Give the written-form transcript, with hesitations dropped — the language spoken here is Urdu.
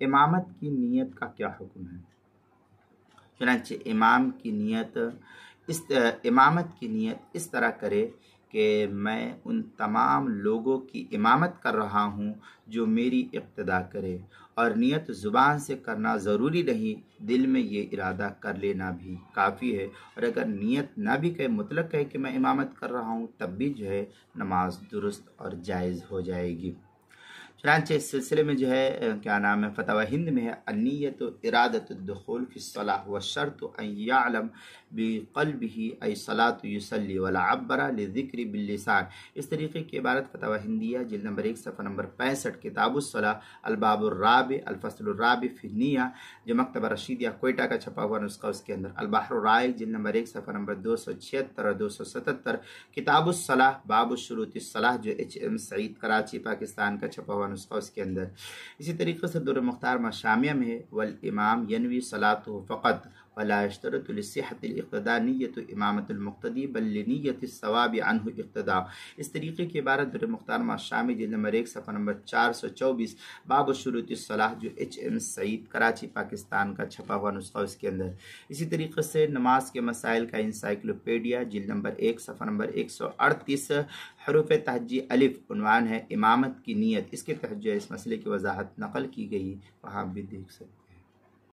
امامت کی نیت کا کیا حکم ہے؟ چنانچہ امامت کی نیت اس طرح کرے کہ میں ان تمام لوگوں کی امامت کر رہا ہوں جو میری اقتداء کرے، اور نیت زبان سے کرنا ضروری نہیں، دل میں یہ ارادہ کر لینا بھی کافی ہے، اور اگر نیت نہ بھی کہے، مطلق کہے کہ میں امامت کر رہا ہوں، تب بھی جو ہے نماز درست اور جائز ہو جائے گی۔ چنانچہ اس سلسلے میں جو ہے فتاوی ہند میں ہے النیت ارادۃ الدخول فی الصلاۃ والشرط ان یعلم بقلبہ ای صلاۃ یصلی ولا عبر للذکر باللسان۔ اس طریقے کی عبارت فتاوی ہندیہ جلد نمبر 1 صفحہ نمبر 65 کتاب الصلاۃ الباب الرابع الفصل الرابع فی النیہ، جو مکتبہ رشیدیہ کوئٹہ کا چھپا ہوا نسخہ، اس کے اندر البحر الرائق جلد نمبر 1 صفحہ نمبر 276 اور 277، کتاب الصلاۃ باب شروط الصلاۃ جو HM سعید کراچی پاکستان کا چھپا ہوا نسخہ، اس کے اندر۔ اسی طریقے سے در مختار مشامیہ میں ہے والامام ینوی صلاته فقط ولا يشترط لصحة الاقتداء نیت امامت المقتدی بل لنیت الثواب عنہ اقتداء۔ اس طریقے کی عبارت در مختار مشامی جلد نمبر 1 صفحہ نمبر 424 باب شروط الصلاۃ جو HM سعید کراچی پاکستان کا چھپا ہوا نسخہ، اس کے اندر۔ اسی طریقے سے نماز کے مسائل کا انسائکلوپیڈیا جلد نمبر 1 صفحہ نمبر 138 حروف تہجی الف، عنوان ہے امامت کی نیت، اس کے تحت جو اس مسئلے کی وضاحت نقل کی گئی، وہاں بھی دیکھ سکتے ہیں۔